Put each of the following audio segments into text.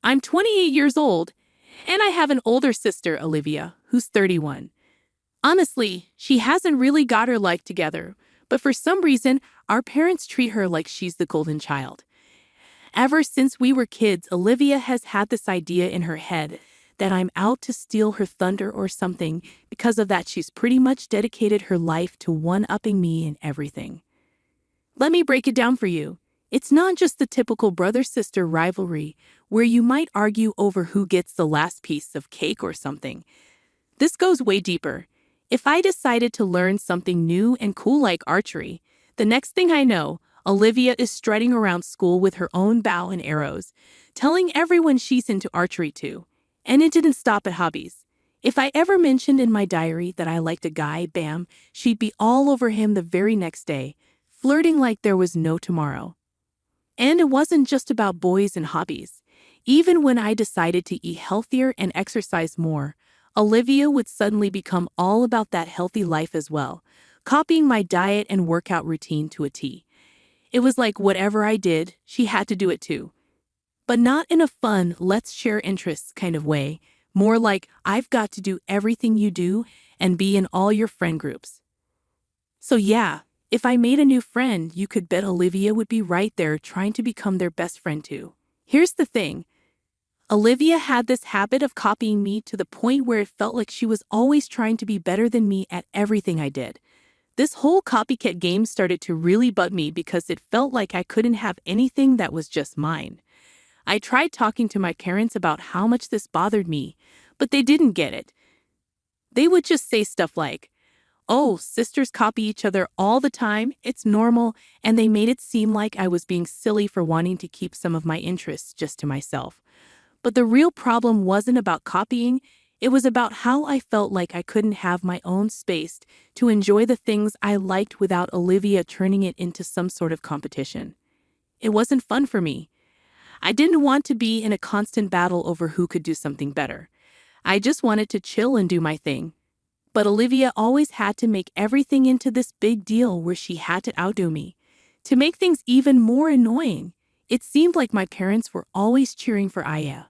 I'm 28 years old, and I have an older sister, Olivia, who's 31. Honestly, she hasn't really got her life together, but for some reason, our parents treat her like she's the golden child. Ever since we were kids, Olivia has had this idea in her head that I'm out to steal her thunder or something. Because of that, she's pretty much dedicated her life to one-upping me in everything. Let me break it down for you. It's not just the typical brother-sister rivalry where you might argue over who gets the last piece of cake or something. This goes way deeper. If I decided to learn something new and cool like archery, the next thing I know, Olivia is strutting around school with her own bow and arrows, telling everyone she's into archery too. And it didn't stop at hobbies. If I ever mentioned in my diary that I liked a guy, bam, she'd be all over him the very next day, flirting like there was no tomorrow. And it wasn't just about boys and hobbies. Even when I decided to eat healthier and exercise more, Olivia would suddenly become all about that healthy life as well, copying my diet and workout routine to a T. It was like whatever I did, she had to do it too. But not in a fun, let's share interests kind of way, more like I've got to do everything you do and be in all your friend groups. So yeah, if I made a new friend, you could bet Olivia would be right there trying to become their best friend too. Here's the thing. Olivia had this habit of copying me to the point where it felt like she was always trying to be better than me at everything I did. This whole copycat game started to really bug me because it felt like I couldn't have anything that was just mine. I tried talking to my parents about how much this bothered me, but they didn't get it. They would just say stuff like, "Oh, sisters copy each other all the time, it's normal," and they made it seem like I was being silly for wanting to keep some of my interests just to myself. But the real problem wasn't about copying, it was about how I felt like I couldn't have my own space to enjoy the things I liked without Olivia turning it into some sort of competition. It wasn't fun for me. I didn't want to be in a constant battle over who could do something better. I just wanted to chill and do my thing. But Olivia always had to make everything into this big deal where she had to outdo me. To make things even more annoying, it seemed like my parents were always cheering for Aita.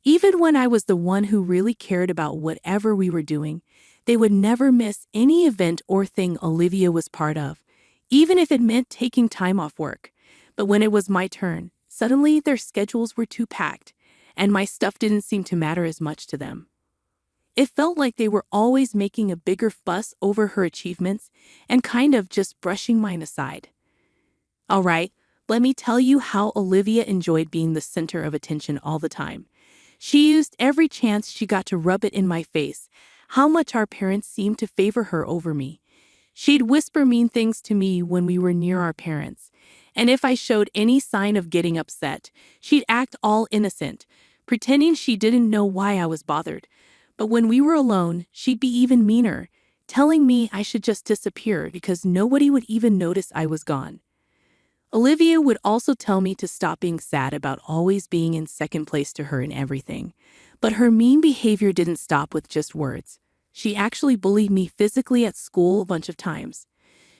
Even when I was the one who really cared about whatever we were doing, they would never miss any event or thing Olivia was part of, even if it meant taking time off work. But when it was my turn, suddenly their schedules were too packed, and my stuff didn't seem to matter as much to them. It felt like they were always making a bigger fuss over her achievements and kind of just brushing mine aside. All right, let me tell you how Olivia enjoyed being the center of attention all the time. She used every chance she got to rub it in my face, how much our parents seemed to favor her over me. She'd whisper mean things to me when we were near our parents, and if I showed any sign of getting upset, she'd act all innocent, pretending she didn't know why I was bothered. But when we were alone, she'd be even meaner, telling me I should just disappear because nobody would even notice I was gone. Olivia would also tell me to stop being sad about always being in second place to her in everything. But her mean behavior didn't stop with just words. She actually bullied me physically at school a bunch of times.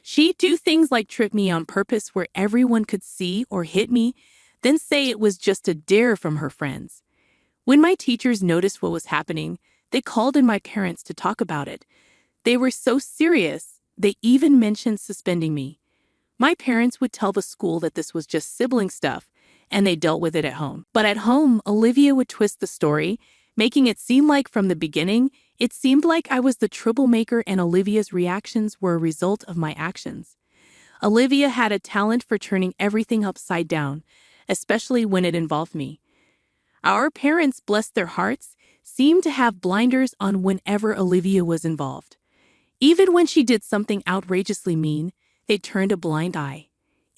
She'd do things like trip me on purpose where everyone could see or hit me, then say it was just a dare from her friends. When my teachers noticed what was happening, they called in my parents to talk about it. They were so serious, they even mentioned suspending me. My parents would tell the school that this was just sibling stuff, and they dealt with it at home. But at home, Olivia would twist the story, making it seem like from the beginning, it seemed like I was the troublemaker and Olivia's reactions were a result of my actions. Olivia had a talent for turning everything upside down, especially when it involved me. Our parents, bless their hearts, seemed to have blinders on whenever Olivia was involved. Even when she did something outrageously mean, they turned a blind eye.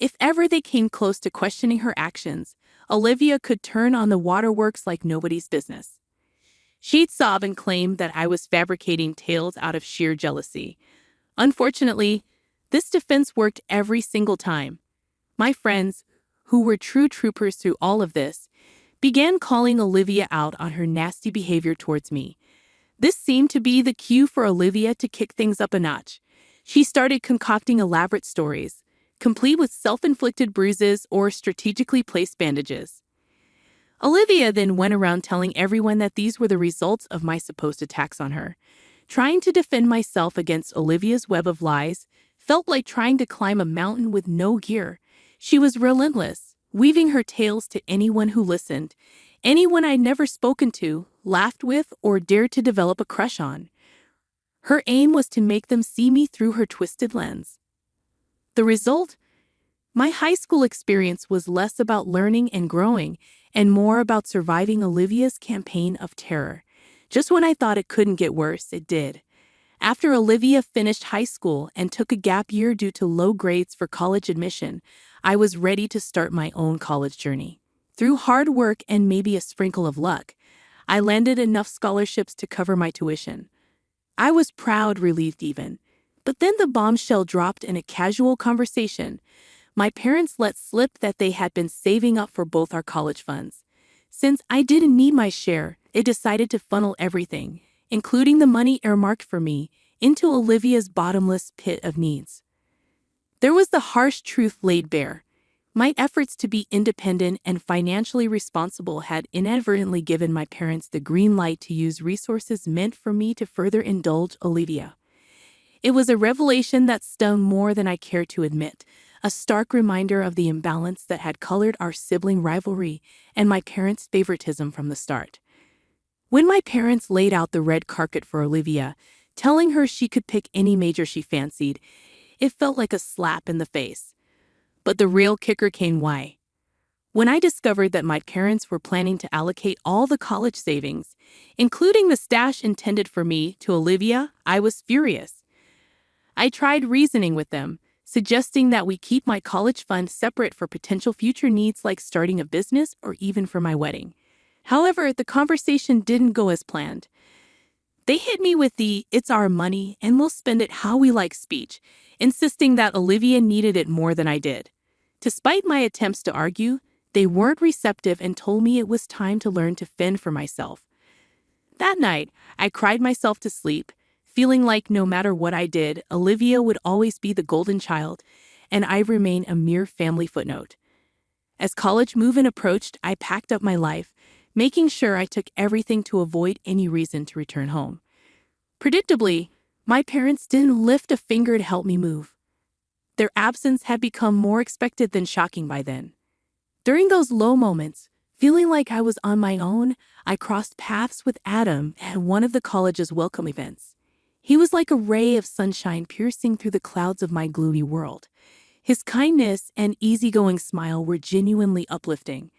If ever they came close to questioning her actions, Olivia could turn on the waterworks like nobody's business. She'd sob and claim that I was fabricating tales out of sheer jealousy. Unfortunately, this defense worked every single time. My friends, who were true troopers through all of this, began calling Olivia out on her nasty behavior towards me. This seemed to be the cue for Olivia to kick things up a notch. She started concocting elaborate stories, complete with self-inflicted bruises or strategically placed bandages. Olivia then went around telling everyone that these were the results of my supposed attacks on her. Trying to defend myself against Olivia's web of lies felt like trying to climb a mountain with no gear. She was relentless, weaving her tales to anyone who listened, anyone I'd never spoken to, laughed with, or dared to develop a crush on. Her aim was to make them see me through her twisted lens. The result? My high school experience was less about learning and growing and more about surviving Olivia's campaign of terror. Just when I thought it couldn't get worse, it did. After Olivia finished high school and took a gap year due to low grades for college admission, I was ready to start my own college journey. Through hard work and maybe a sprinkle of luck, I landed enough scholarships to cover my tuition. I was proud, relieved even. But then the bombshell dropped in a casual conversation. My parents let slip that they had been saving up for both our college funds. Since I didn't need my share, they decided to funnel everything, including the money earmarked for me, into Olivia's bottomless pit of needs. There was the harsh truth laid bare. My efforts to be independent and financially responsible had inadvertently given my parents the green light to use resources meant for me to further indulge Olivia. It was a revelation that stung more than I cared to admit, a stark reminder of the imbalance that had colored our sibling rivalry and my parents' favoritism from the start. When my parents laid out the red carpet for Olivia, telling her she could pick any major she fancied, it felt like a slap in the face. But the real kicker came when I discovered that my parents were planning to allocate all the college savings, including the stash intended for me, to Olivia. I was furious. I tried reasoning with them, suggesting that we keep my college fund separate for potential future needs like starting a business or even for my wedding. However, the conversation didn't go as planned. They hit me with the "it's our money and we'll spend it how we like" speech, insisting that Olivia needed it more than I did. Despite my attempts to argue, they weren't receptive and told me it was time to learn to fend for myself. That night, I cried myself to sleep, feeling like no matter what I did, Olivia would always be the golden child, and I remain a mere family footnote. As college move-in approached, I packed up my life, making sure I took everything to avoid any reason to return home. Predictably, my parents didn't lift a finger to help me move. Their absence had become more expected than shocking by then. During those low moments, feeling like I was on my own, I crossed paths with Adam at one of the college's welcome events. He was like a ray of sunshine piercing through the clouds of my gloomy world. His kindness and easygoing smile were genuinely uplifting.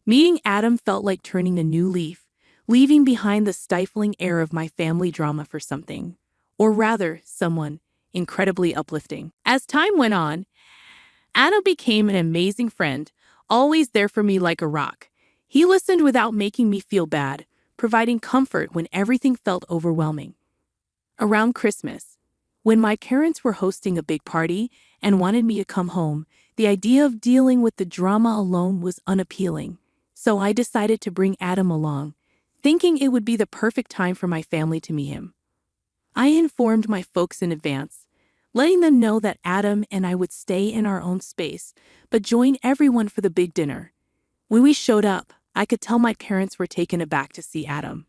Meeting Adam felt like turning a new leaf, leaving behind the stifling air of my family drama for something, or rather, someone, incredibly uplifting. As time went on, Adam became an amazing friend, always there for me like a rock. He listened without making me feel bad, providing comfort when everything felt overwhelming. Around Christmas, when my parents were hosting a big party and wanted me to come home, the idea of dealing with the drama alone was unappealing. So I decided to bring Adam along, thinking it would be the perfect time for my family to meet him. I informed my folks in advance, letting them know that Adam and I would stay in our own space, but join everyone for the big dinner. When we showed up, I could tell my parents were taken aback to see Adam.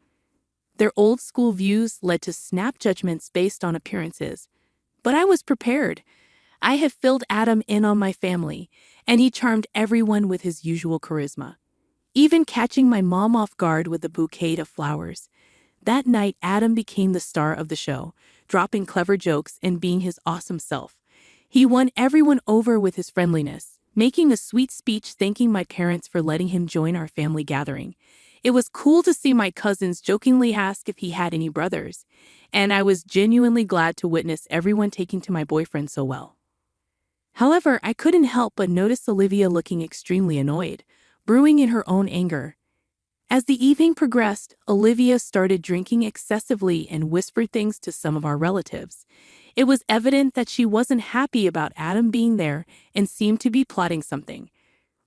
Their old-school views led to snap judgments based on appearances. But I was prepared. I had filled Adam in on my family, and he charmed everyone with his usual charisma, even catching my mom off guard with a bouquet of flowers. That night, Adam became the star of the show, dropping clever jokes and being his awesome self. He won everyone over with his friendliness, making a sweet speech thanking my parents for letting him join our family gathering. It was cool to see my cousins jokingly ask if he had any brothers, and I was genuinely glad to witness everyone taking to my boyfriend so well. However, I couldn't help but notice Olivia looking extremely annoyed, brewing in her own anger. As the evening progressed, Olivia started drinking excessively and whispered things to some of our relatives. It was evident that she wasn't happy about Adam being there and seemed to be plotting something.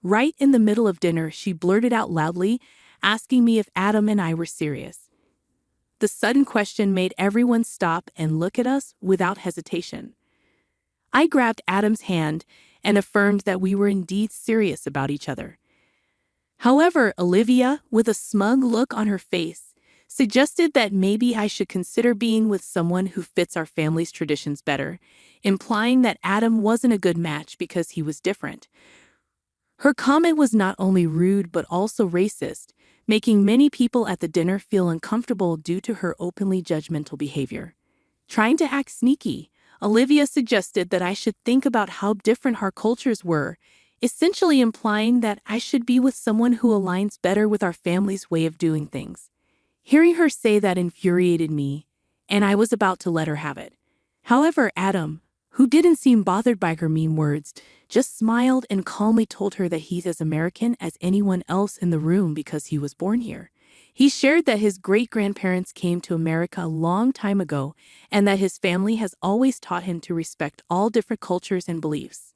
Right in the middle of dinner, she blurted out loudly, asking me if Adam and I were serious. The sudden question made everyone stop and look at us without hesitation. I grabbed Adam's hand and affirmed that we were indeed serious about each other. However, Olivia, with a smug look on her face, suggested that maybe I should consider being with someone who fits our family's traditions better, implying that Adam wasn't a good match because he was different. Her comment was not only rude but also racist, making many people at the dinner feel uncomfortable due to her openly judgmental behavior. Trying to act sneaky, Olivia suggested that I should think about how different our cultures were, essentially implying that I should be with someone who aligns better with our family's way of doing things. Hearing her say that infuriated me, and I was about to let her have it. However, Adam, who didn't seem bothered by her mean words, just smiled and calmly told her that he's as American as anyone else in the room because he was born here. He shared that his great-grandparents came to America a long time ago and that his family has always taught him to respect all different cultures and beliefs.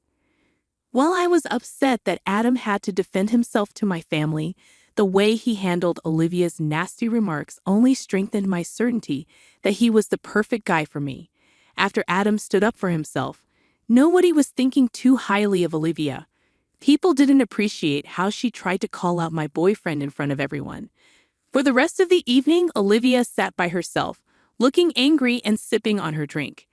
While I was upset that Adam had to defend himself to my family, the way he handled Olivia's nasty remarks only strengthened my certainty that he was the perfect guy for me. After Adam stood up for himself, nobody was thinking too highly of Olivia. People didn't appreciate how she tried to call out my boyfriend in front of everyone. For the rest of the evening, Olivia sat by herself, looking angry and sipping on her drink.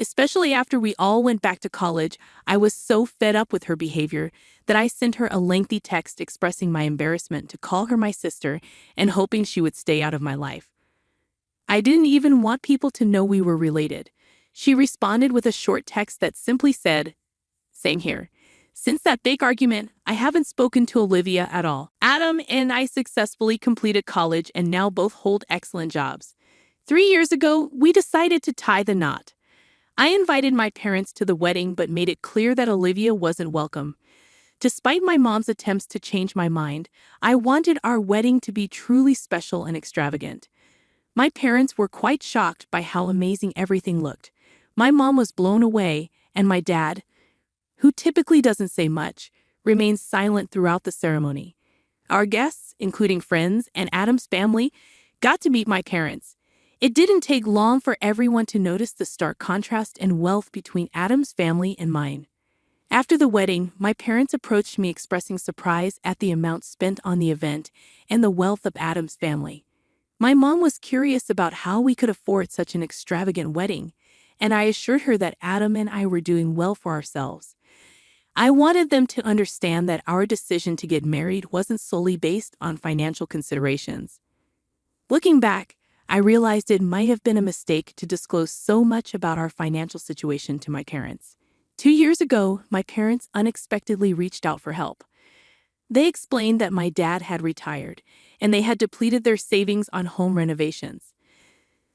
Especially after we all went back to college, I was so fed up with her behavior that I sent her a lengthy text expressing my embarrassment to call her my sister and hoping she would stay out of my life. I didn't even want people to know we were related. She responded with a short text that simply said, "Same here. Since that big argument, I haven't spoken to Olivia at all." Adam and I successfully completed college and now both hold excellent jobs. 3 years ago, we decided to tie the knot. I invited my parents to the wedding but made it clear that Olivia wasn't welcome. Despite my mom's attempts to change my mind, I wanted our wedding to be truly special and extravagant. My parents were quite shocked by how amazing everything looked. My mom was blown away, and my dad, who typically doesn't say much, remained silent throughout the ceremony. Our guests, including friends and Adam's family, got to meet my parents. It didn't take long for everyone to notice the stark contrast and wealth between Adam's family and mine. After the wedding, my parents approached me expressing surprise at the amount spent on the event and the wealth of Adam's family. My mom was curious about how we could afford such an extravagant wedding, and I assured her that Adam and I were doing well for ourselves. I wanted them to understand that our decision to get married wasn't solely based on financial considerations. Looking back, I realized it might have been a mistake to disclose so much about our financial situation to my parents. 2 years ago, my parents unexpectedly reached out for help. They explained that my dad had retired, and they had depleted their savings on home renovations.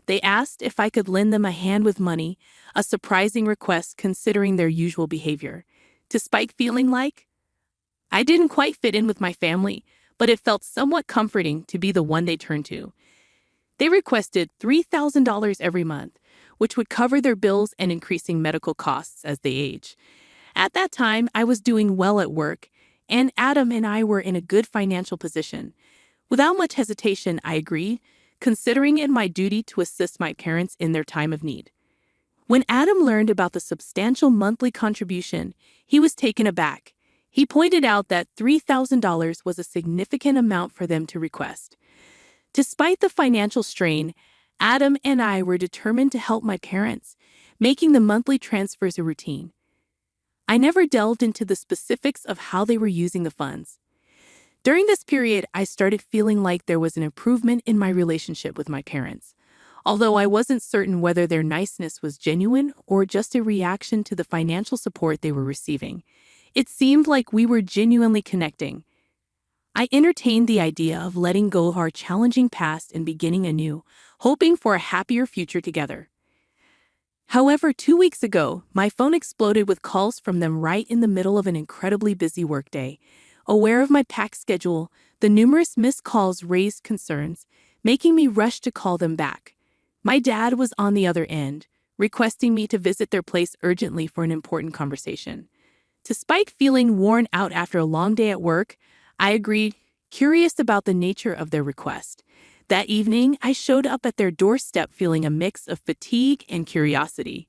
They asked if I could lend them a hand with money, a surprising request considering their usual behavior. Despite feeling like I didn't quite fit in with my family, but it felt somewhat comforting to be the one they turned to. They requested $3,000 every month, which would cover their bills and increasing medical costs as they age. At that time, I was doing well at work, and Adam and I were in a good financial position. Without much hesitation, I agreed, considering it my duty to assist my parents in their time of need. When Adam learned about the substantial monthly contribution, he was taken aback. He pointed out that $3,000 was a significant amount for them to request. Despite the financial strain, Adam and I were determined to help my parents, making the monthly transfers a routine. I never delved into the specifics of how they were using the funds. During this period, I started feeling like there was an improvement in my relationship with my parents. Although I wasn't certain whether their niceness was genuine or just a reaction to the financial support they were receiving, it seemed like we were genuinely connecting. I entertained the idea of letting go of our challenging past and beginning anew, hoping for a happier future together. However, 2 weeks ago, my phone exploded with calls from them right in the middle of an incredibly busy workday. Aware of my packed schedule, the numerous missed calls raised concerns, making me rush to call them back. My dad was on the other end, requesting me to visit their place urgently for an important conversation. Despite feeling worn out after a long day at work, I agreed, curious about the nature of their request. That evening, I showed up at their doorstep feeling a mix of fatigue and curiosity.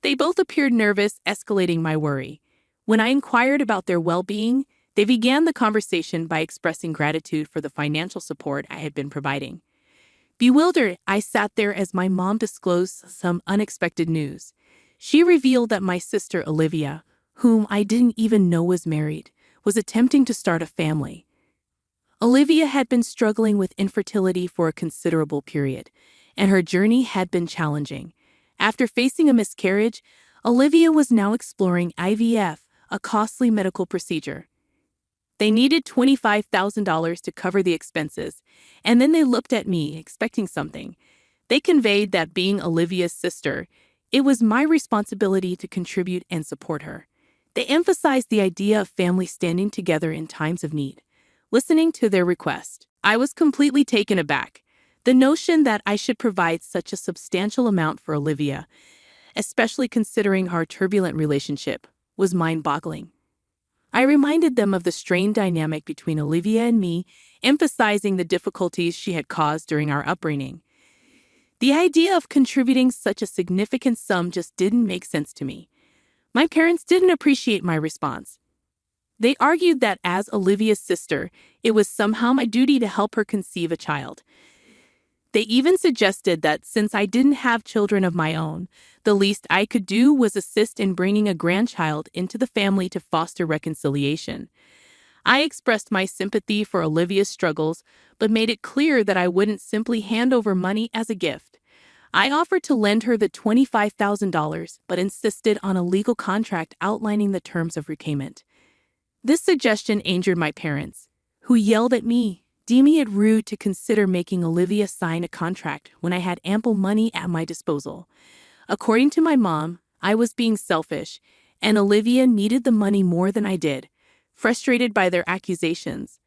They both appeared nervous, escalating my worry. When I inquired about their well-being, They began the conversation by expressing gratitude for the financial support I had been providing. Bewildered, I sat there as my mom disclosed some unexpected news. She revealed that my sister Olivia, whom I didn't even know was married, was attempting to start a family. Olivia had been struggling with infertility for a considerable period, and her journey had been challenging. After facing a miscarriage, Olivia was now exploring IVF, a costly medical procedure. They needed $25,000 to cover the expenses, and then they looked at me, expecting something. They conveyed that being Olivia's sister, it was my responsibility to contribute and support her. They emphasized the idea of family standing together in times of need. Listening to their request, I was completely taken aback. The notion that I should provide such a substantial amount for Olivia, especially considering our turbulent relationship, was mind-boggling. I reminded them of the strained dynamic between Olivia and me, emphasizing the difficulties she had caused during our upbringing. The idea of contributing such a significant sum just didn't make sense to me. My parents didn't appreciate my response. They argued that as Olivia's sister, it was somehow my duty to help her conceive a child. They even suggested that since I didn't have children of my own, the least I could do was assist in bringing a grandchild into the family to foster reconciliation. I expressed my sympathy for Olivia's struggles, but made it clear that I wouldn't simply hand over money as a gift. I offered to lend her the $25,000, but insisted on a legal contract outlining the terms of repayment. This suggestion angered my parents, who yelled at me, deeming it rude to consider making Olivia sign a contract when I had ample money at my disposal. According to my mom, I was being selfish, and Olivia needed the money more than I did. Frustrated by their accusations,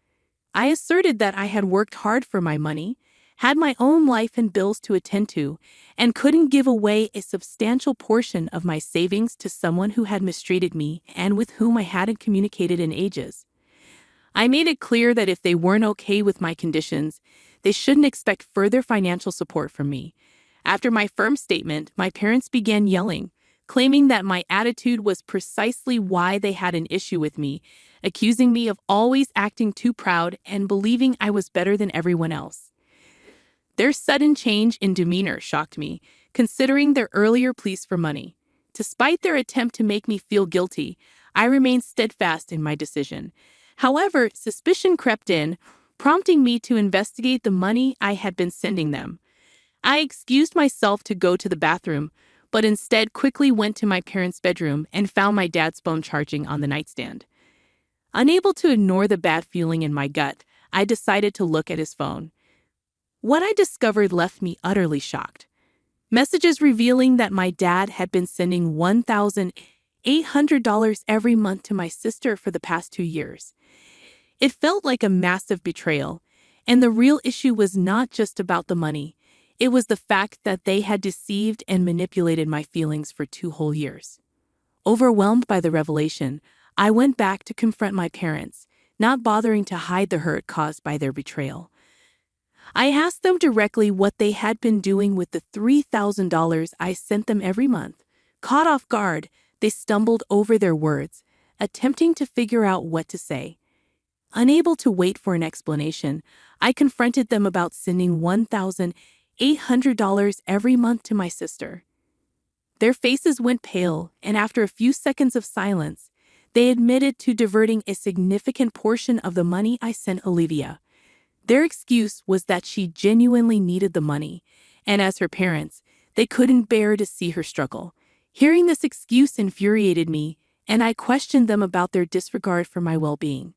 I asserted that I had worked hard for my money, had my own life and bills to attend to, and couldn't give away a substantial portion of my savings to someone who had mistreated me and with whom I hadn't communicated in ages. I made it clear that if they weren't okay with my conditions, they shouldn't expect further financial support from me. After my firm statement, my parents began yelling, claiming that my attitude was precisely why they had an issue with me, accusing me of always acting too proud and believing I was better than everyone else. Their sudden change in demeanor shocked me, considering their earlier pleas for money. Despite their attempt to make me feel guilty, I remained steadfast in my decision. However, suspicion crept in, prompting me to investigate the money I had been sending them. I excused myself to go to the bathroom, but instead quickly went to my parents' bedroom and found my dad's phone charging on the nightstand. Unable to ignore the bad feeling in my gut, I decided to look at his phone. What I discovered left me utterly shocked. Messages revealing that my dad had been sending $1,800 every month to my sister for the past 2 years. It felt like a massive betrayal, and the real issue was not just about the money. It was the fact that they had deceived and manipulated my feelings for 2 whole years. Overwhelmed by the revelation, I went back to confront my parents, not bothering to hide the hurt caused by their betrayal. I asked them directly what they had been doing with the $3,000 I sent them every month. Caught off guard, they stumbled over their words, attempting to figure out what to say. Unable to wait for an explanation, I confronted them about sending $1,800 every month to my sister. Their faces went pale, and after a few seconds of silence, they admitted to diverting a significant portion of the money I sent Olivia. Their excuse was that she genuinely needed the money, and as her parents, they couldn't bear to see her struggle. Hearing this excuse infuriated me, and I questioned them about their disregard for my well-being.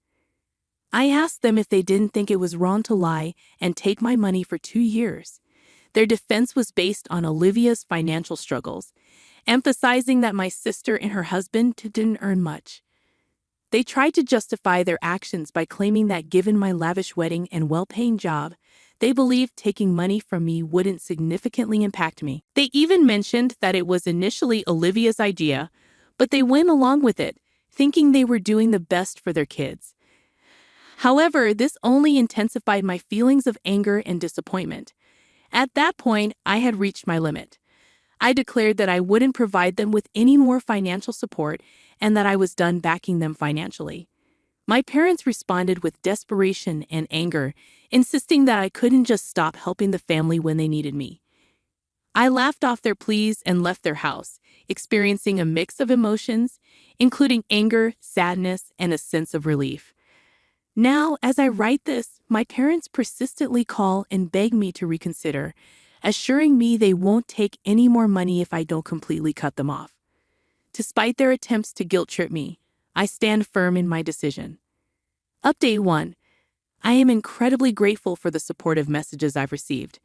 I asked them if they didn't think it was wrong to lie and take my money for 2 years. Their defense was based on Olivia's financial struggles, emphasizing that my sister and her husband didn't earn much. They tried to justify their actions by claiming that given my lavish wedding and well-paying job, they believed taking money from me wouldn't significantly impact me. They even mentioned that it was initially Olivia's idea, but they went along with it, thinking they were doing the best for their kids. However, this only intensified my feelings of anger and disappointment. At that point, I had reached my limit. I declared that I wouldn't provide them with any more financial support and that I was done backing them financially. My parents responded with desperation and anger, insisting that I couldn't just stop helping the family when they needed me. I laughed off their pleas and left their house, experiencing a mix of emotions, including anger, sadness, and a sense of relief. Now, as I write this, my parents persistently call and beg me to reconsider, assuring me they won't take any more money if I don't completely cut them off. Despite their attempts to guilt-trip me, I stand firm in my decision. Update 1. I am incredibly grateful for the supportive messages I've received.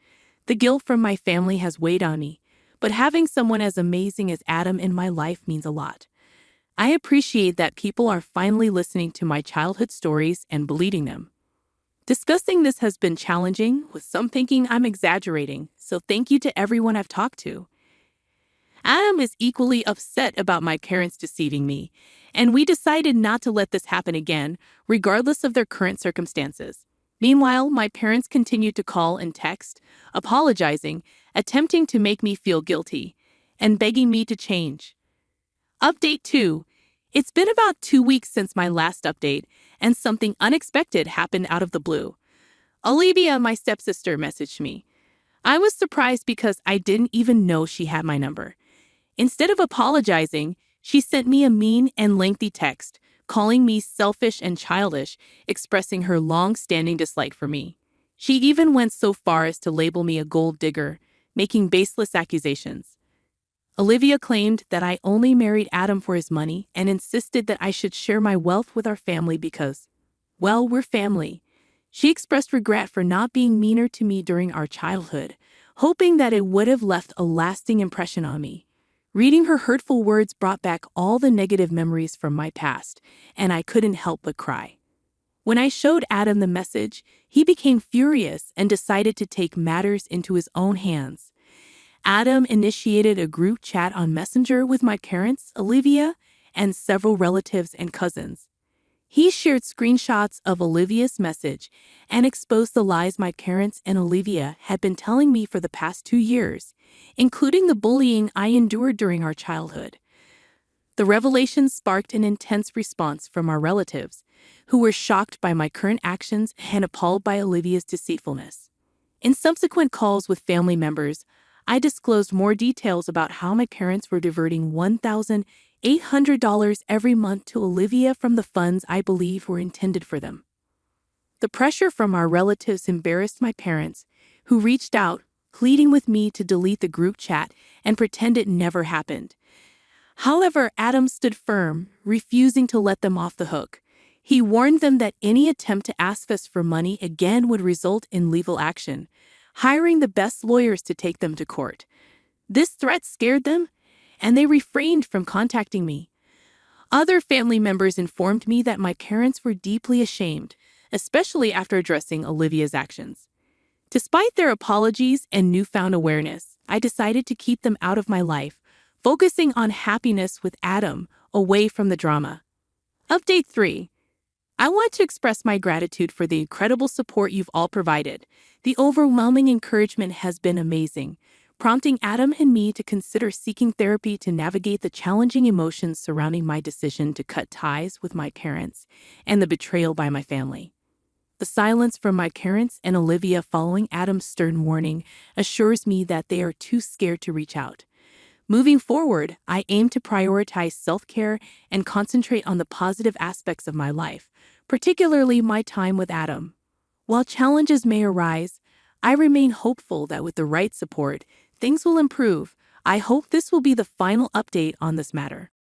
The guilt from my family has weighed on me, but having someone as amazing as Adam in my life means a lot. I appreciate that people are finally listening to my childhood stories and believing them. Discussing this has been challenging, with some thinking I'm exaggerating, so thank you to everyone I've talked to. Adam is equally upset about my parents deceiving me, and we decided not to let this happen again, regardless of their current circumstances. Meanwhile, my parents continued to call and text, apologizing, attempting to make me feel guilty, and begging me to change. Update 2. It's been about 2 weeks since my last update, and something unexpected happened out of the blue. Olivia, my stepsister, messaged me. I was surprised because I didn't even know she had my number. Instead of apologizing, she sent me a mean and lengthy text, calling me selfish and childish, expressing her long-standing dislike for me. She even went so far as to label me a gold digger, making baseless accusations. Olivia claimed that I only married Adam for his money and insisted that I should share my wealth with our family because, well, we're family. She expressed regret for not being meaner to me during our childhood, hoping that it would have left a lasting impression on me. Reading her hurtful words brought back all the negative memories from my past, and I couldn't help but cry. When I showed Adam the message, he became furious and decided to take matters into his own hands. Adam initiated a group chat on Messenger with my parents, Olivia, and several relatives and cousins. He shared screenshots of Olivia's message and exposed the lies my parents and Olivia had been telling me for the past 2 years, including the bullying I endured during our childhood. The revelations sparked an intense response from our relatives, who were shocked by my current actions and appalled by Olivia's deceitfulness. In subsequent calls with family members, I disclosed more details about how my parents were diverting $1,800 every month to Olivia from the funds I believe were intended for them. The pressure from our relatives embarrassed my parents, who reached out, pleading with me to delete the group chat and pretend it never happened. However, Adam stood firm, refusing to let them off the hook. He warned them that any attempt to ask us for money again would result in legal action, hiring the best lawyers to take them to court. This threat scared them, and they refrained from contacting me. Other family members informed me that my parents were deeply ashamed, especially after addressing Olivia's actions. Despite their apologies and newfound awareness, I decided to keep them out of my life, focusing on happiness with Adam, away from the drama. Update 3. I want to express my gratitude for the incredible support you've all provided. The overwhelming encouragement has been amazing, prompting Adam and me to consider seeking therapy to navigate the challenging emotions surrounding my decision to cut ties with my parents and the betrayal by my family. The silence from my parents and Olivia following Adam's stern warning assures me that they are too scared to reach out. Moving forward, I aim to prioritize self-care and concentrate on the positive aspects of my life, particularly my time with Adam. While challenges may arise, I remain hopeful that with the right support, things will improve. I hope this will be the final update on this matter.